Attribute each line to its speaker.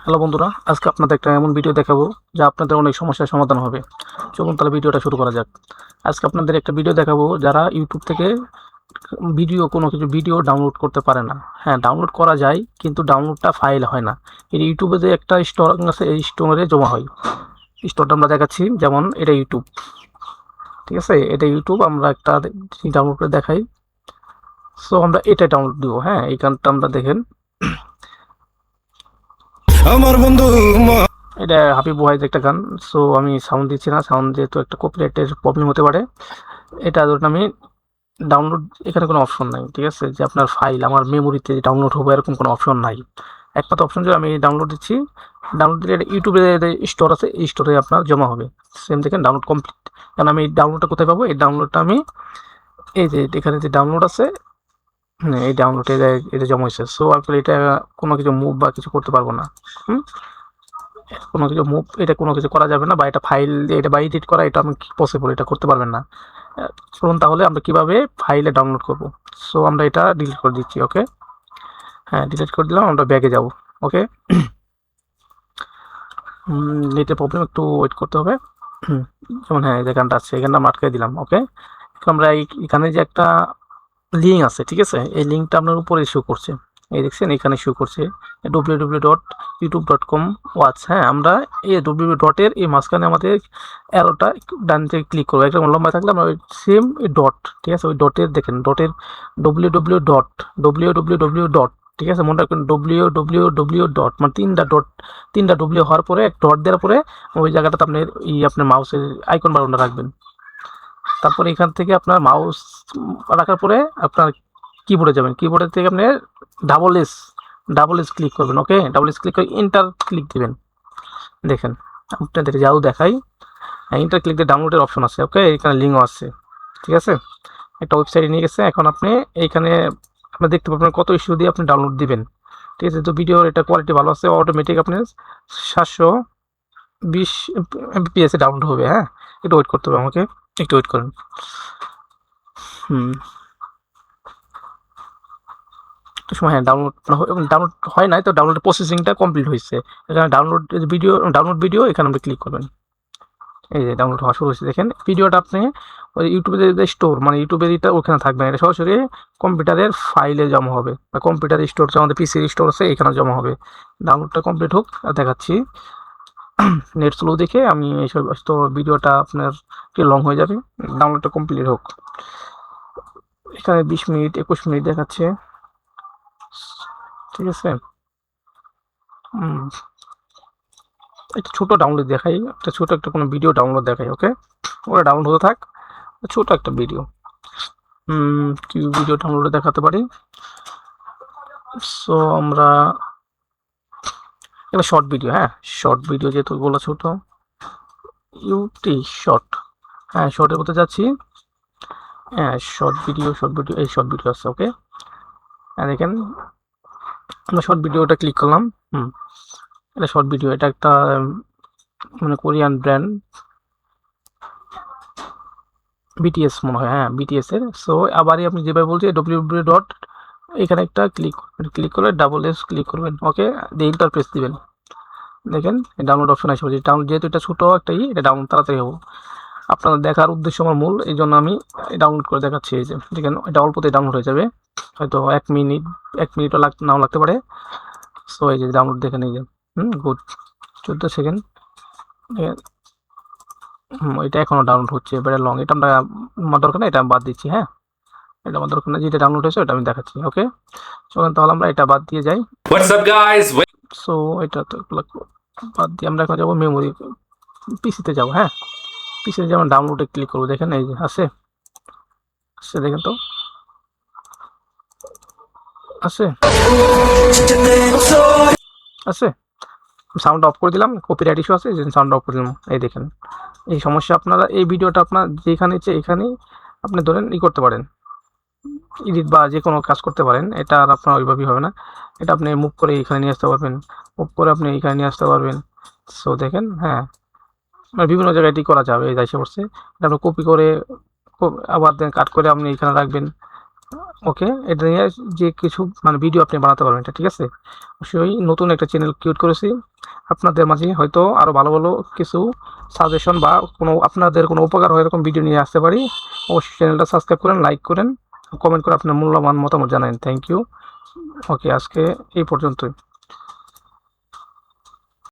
Speaker 1: Hello বন্ধুরা, আজকে আপনাদের একটা এমন ভিডিও দেখাবো যা আপনাদের অনেক সমস্যার সমাধান হবে। চলুন তাহলে ভিডিওটা শুরু করা যাক। আজকে আপনাদের একটা ভিডিও দেখাবো যারা ইউটিউব থেকে কোনো কিছু ভিডিও ডাউনলোড করতে পারে না। হ্যাঁ, ডাউনলোড করা যায় কিন্তু ডাউনলোডটা ফাইল হয় না। এই ইউটিউবে যে একটা স্টোর আছে, এই স্টোরে জমা হয়। স্টোরটা আমরা দেখাচ্ছি, যেমন এটা ইউটিউব, ঠিক আছে? এটা ইউটিউব, আমরা একটা ডাউনলোড করে দেখাই। সো আমরা এটা ডাউনলোড দিব। হ্যাঁ, এই গানটা আমরা দেখেন,
Speaker 2: আমার বন্ধু
Speaker 1: এটা হাবিব ওয়াহিদ একটা গান। সো আমি সাউন্ড দিচ্ছি না, সাউন্ড যেহেতু একটা কপিরাইটের প্রবলেম হতে পারে। এটা ধরুন আমি ডাউনলোড, এখানে কোনো অপশন নাই, ঠিক আছে? যে আপনার ফাইল আমার মেমোরিতে ডাউনলোড হবে এরকম কোনো অপশন নাই। একমাত্র অপশন যে আমি ডাউনলোড দিচ্ছি, ডাউনলোড দিলে এটা ইউটিউবে স্টোর আছে, এই স্টোরে আপনার জমা হবে। সেম দেখেন ডাউনলোড কমপ্লিট। কারণ আমি এই ডাউনলোডটা কোথায় পাবো? এই ডাউনলোডটা আমি এই যে এখানে যে ডাউনলোড আছে, এই ডাউনলোডে এটা জমা হয়েছে। সো আসলে এটা কোনো কিছু মুভ বা কিছু করতে পারবো না। হুম, কোনো কিছু মুভ, এটা কোনো কিছু করা যাবে না, বা এটা ফাইল এটা বা এডিট করা, এটা আমি পসিবল, এটা করতে পারবেন না। চলুন তাহলে আমরা কিভাবে ফাইলে ডাউনলোড করব। সো আমরা এটা ডিলিট করে দিচ্ছি। ওকে, হ্যাঁ, ডিলিট করে দিলাম। আমরা ব্যাগে যাব। ওকে, নেটের প্রবলেম, একটু ওয়েট করতে হবে। যেমন হ্যাঁ, এই যে গানটা আছে, এখানটা আমরা আটকে দিলাম। ওকে, আমরা এখানে যে একটা লিঙ্ক আছে, ঠিক আছে? এই লিঙ্কটা আপনার উপরে শো করছে, এই দেখছেন এখানে শো করছে www.youtube.com ওয়াচ। হ্যাঁ, আমরা এই ডব্লিউ ডটের এই মাঝখানে আমাদের অ্যারোটা ডান দিকে ক্লিক করবো, একটা লম্বা থাকলে আমরা ওই সেম ডট, ঠিক আছে? ওই ডটের দেখেন, ডটের www.www. ঠিক আছে, মনে রাখবেন www. মানে তিনটা ডব্লিউ হওয়ার পরে এক ডট দেওয়ার পরে ওই জায়গাটাতে আপনি আপনার মাউসের আইকন বাটনটা রাখবেন। তারপরে এখান থেকে আপনার মাউস রাখার পরে আপনার কিবোর্ডে যাবেন, কিবোর্ডের থেকে আপনি ডাবল এস ক্লিক করবেন। ওকে, ডাবল এস ক্লিক করে ইন্টার ক্লিক দিবেন। দেখেন আপনাদের যাও দেখাই, ইন্টার ক্লিক দিয়ে ডাউনলোডের অপশন আছে। ওকে, এখানে লিঙ্কও আছে, ঠিক আছে? একটা ওয়েবসাইটে নিয়ে গেছে। এখন আপনি এইখানে আপনি দেখতে পাবেন কত ইস্যু দিয়ে আপনি ডাউনলোড দিবেন, ঠিক আছে? তো ভিডিওর এটা কোয়ালিটি ভালো আছে, অটোমেটিক আপনি 720 এমবিপিএসে ডাউনলোড হবে। হ্যাঁ, একটু ওয়েট করতে হবে আমাকে, একটু ওয়েট করেন। হুম, একটু সময়, হ্যাঁ, ডাউনলোড হয় নাই তো, ডাউনলোড প্রসেসিংটা কমপ্লিট হয়েছে। এখানে ডাউনলোড ভিডিও এখানে আপনি ক্লিক করবেন। এই যে ডাউনলোড হওয়া শুরু হয়েছে, দেখেন ভিডিওটা আপনি ওই ইউটিউবের যে স্টোর, মানে ইউটিউবের এটা ওখানে থাকবে না, এটা সরাসরি কম্পিউটারের ফাইলে জমা হবে, বা কম্পিউটার স্টোর, আমাদের পিসির স্টোর আছে, এখানে জমা হবে। ডাউনলোডটা কমপ্লিট হোক, দেখাচ্ছি। নেট স্লো দেখে আমি এইসব, তো ভিডিওটা আপনার কি লং হয়ে যাবে। ডাউনলোডটা কমপ্লিট হোক। এখানে 20 মিনিট 21 মিনিট দেখাচ্ছে, ঠিক আছে? একটা ছোট ডাউনলোড দেখাই, একটা ছোট একটা কোনো ভিডিও ডাউনলোড দেখাই। ওকে, ওরা ডাউনলোড হতে থাক, ছোট একটা ভিডিও। কি ভিডিও ডাউনলোড দেখাতে পারি? সো আমরা একটা শর্ট ভিডিও, হ্যাঁ, শর্ট ভিডিও যেহেতু বলা ছোট, ইউটি শর্ট, হ্যাঁ, শর্টের মধ্যে যাচ্ছি। হ্যাঁ, শর্ট ভিডিও, এই শর্ট ভিডিও আছে। ওকে, হ্যাঁ, দেখেন আমরা শর্ট ভিডিওটা ক্লিক করলাম। এটা শর্ট ভিডিও, এটা একটা মানে কোরিয়ান ব্র্যান্ড, বিটিএস মনে হয়, হ্যাঁ, বিটিএস এর। সো আবারই আপনি যেভাবে বলছি www. এখানে একটা ক্লিক করবেন, ক্লিক করলে ডাবল এস ক্লিক করবেন। ওকে, দিয়ে ইন্টার প্রেস দিবেন। দেখেন ডাউনলোড অপশন আসবে, যেহেতু এটা ছোটো একটা এটা ডাউনলোড তাড়াতাড়ি হবো। আপনাদের দেখার উদ্দেশ্য আমার মূল, এই জন্য আমি ডাউনলোড করে দেখাচ্ছি। এই যে দেখেন, এটা অল্পতেই ডাউনলোড হয়ে যাবে, হয়তো 1 মিনিটও নাও লাগতে পারে। সো এই যে ডাউনলোড দেখেন, এই যে গুড, 14 সেকেন্ড। এটা এখনও ডাউনলোড হচ্ছে, এবারে লং, এটা আমরা আমার দরকার না, এটা বাদ দিচ্ছি। হ্যাঁ, এটা আমার দরকার না, যেটা ডাউনলোড হয়েছে ওটা আমি দেখাচ্ছি। ওকে, চলুন তাহলে আমরা এটা বাদ দিয়ে যাই।
Speaker 2: What's up guys?
Speaker 1: সো এটা তো বাদ দিয়ে আমরা এখন যাবো মেমোরি, পিসিতে যাবো। হ্যাঁ, পিসিতে যেমন ডাউনলোডে ক্লিক করবো, দেখেন এই যে আছে, দেখেন তো আছে, আছে। সাউন্ড অফ করে দিলাম, কপিরাইট ইস্যু আছে, যে সাউন্ড অফ করে দিলাম। এই দেখেন, এই সমস্যা আপনারা এই ভিডিওটা আপনার যেখানে ইচ্ছে এখানেই আপনি ধরেন করতে পারেন, এডিট বা যে কোনো কাজ করতে পারেন। এটা আর আপনার ওইভাবেই হবে না, এটা আপনি মুভ করে এখানে নিয়ে আসতে পারবেন, মুভ করে আপনি এখানে নিয়ে আসতে পারবেন। সো দেখেন, হ্যাঁ, বিভিন্ন জায়গায় এটি করা যাবে। এই যাইছে পড়ছে, এটা আপনি কপি করে আবার দেন কাট করে আপনি এখানে রাখবেন। ওকে, এটা নিয়ে যে কিছু মানে ভিডিও আপনি বানাতে পারবেন, এটা ঠিক আছে? অবশ্যই নতুন একটা চ্যানেল ক্রিয়েট করেছি, আপনাদের মাঝে হয়তো আরও ভালো ভালো কিছু সাজেশন বা কোনো আপনাদের কোনো উপকার হয় এরকম ভিডিও নিয়ে আসতে পারি। অবশ্যই চ্যানেলটা সাবস্ক্রাইব করেন, লাইক করেন, কমেন্ট করে আপনার মূল্যবান মতামত জানান। Thank you. ওকে, আজকে এই পর্যন্তই।